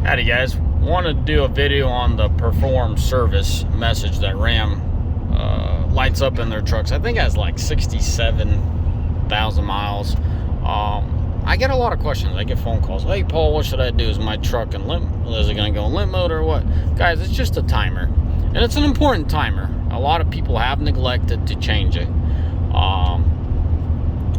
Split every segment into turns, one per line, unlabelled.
Howdy guys, wanted to do a video on the perform service message that Ram lights up in their trucks. I think it has like 67,000 miles. I get a lot of questions. I get phone calls. Hey Paul, what should I do? Is my truck in limp? Is it going to go in limp mode or what? Guys, it's just a timer, and it's an important timer. A lot of people have neglected to change it.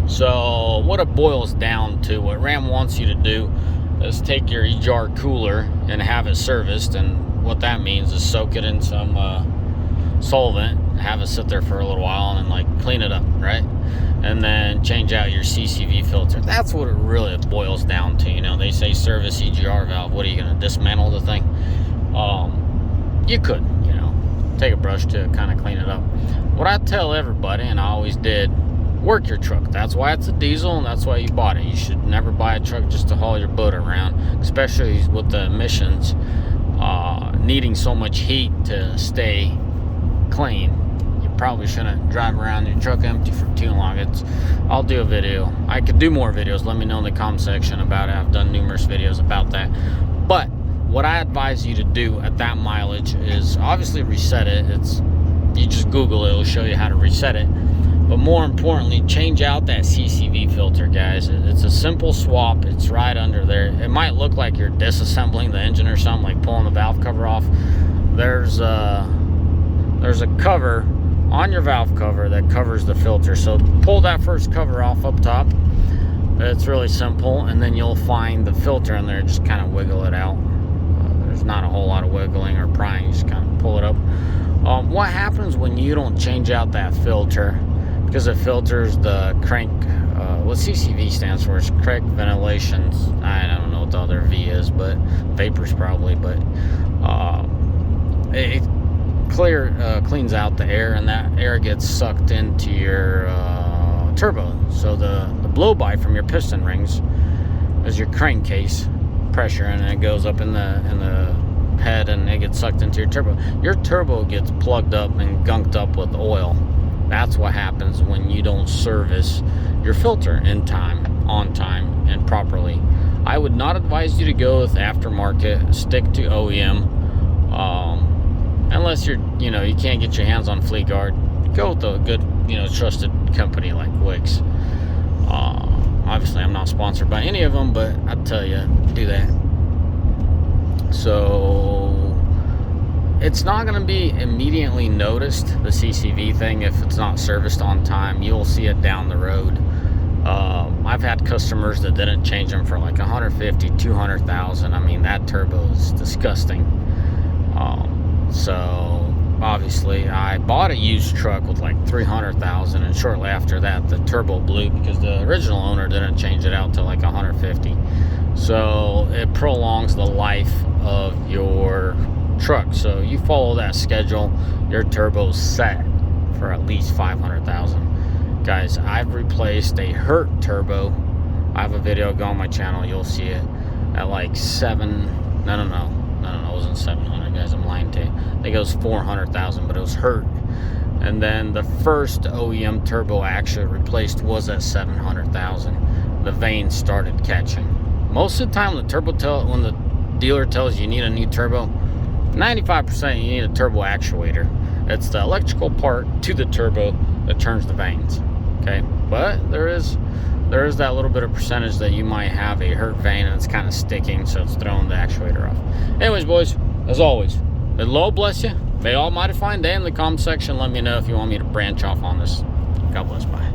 So what it boils down to, what Ram wants you to do is take your e-jar cooler and have it serviced, and what that means is soak it in some solvent, have it sit there for a little while, and then like clean it up, right? And then change out your CCV filter. That's what it really boils down to. You know, they say service e-jar valve. What are you going to dismantle the thing? You could, you know, take a brush to kind of clean it up. What I tell everybody, and I always did, work your truck. That's why it's a diesel, and that's why you bought it. You should never buy a truck just to haul your boat around, especially with the emissions needing so much heat to stay clean. You probably shouldn't drive around your truck empty for too long. I'll do a video. I could do more videos. Let me know in the comment section about it. I've done numerous videos about that. But what I advise you to do at that mileage is obviously reset it. You just Google it. It'll show you how to reset it. But more importantly, change out that CCV filter, guys. It's a simple swap. It's right under there. It might look like you're disassembling the engine or something, like pulling the valve cover off. There's a cover on your valve cover that covers the filter. So pull that first cover off up top. It's really simple, and then you'll find the filter in there. Just kind of wiggle it out. There's not a whole lot of wiggling or prying. You just kind of pull it up. What happens when you don't change out that filter? Because it filters the crank, what CCV stands for is crank ventilation. I don't know what the other V is, but vapors probably. But it cleans out the air, and that air gets sucked into your turbo. So the blow-by from your piston rings is your crankcase pressure, and it goes up in the head, and it gets sucked into your turbo. Your turbo gets plugged up and gunked up with oil. That's what happens when you don't service your filter in time, on time, and properly. I would not advise you to go with aftermarket. Stick to OEM. Unless you can't get your hands on Fleet Guard, go with a good, trusted company like Wix. Obviously, I'm not sponsored by any of them, but I tell you, do that. So it's not going to be immediately noticed, the CCV thing, if it's not serviced on time. You'll see it down the road. I've had customers that didn't change them for like 150, 200,000. I mean, that turbo is disgusting. So obviously I bought a used truck with like 300,000, and shortly after that the turbo blew because the original owner didn't change it out to like 150. So it prolongs the life of your truck. So you follow that schedule, your turbo's set for at least 500,000. Guys, I've replaced a hurt turbo. I have a video go on my channel, you'll see it, at like it wasn't 700, guys, I'm lying to you. I think it was 400,000, but it was hurt. And then the first OEM turbo I actually replaced was at 700,000. The veins started catching. Most of the time when the dealer tells you need a new turbo, 95% you need a turbo actuator. It's the electrical part to the turbo that turns the veins. Okay, but there is that little bit of percentage that you might have a hurt vein and it's kind of sticking, so it's throwing the actuator off. Anyways, boys, as always, may the Lord bless you. May Almighty find day in the comment section. Let me know if you want me to branch off on this. God bless. Bye.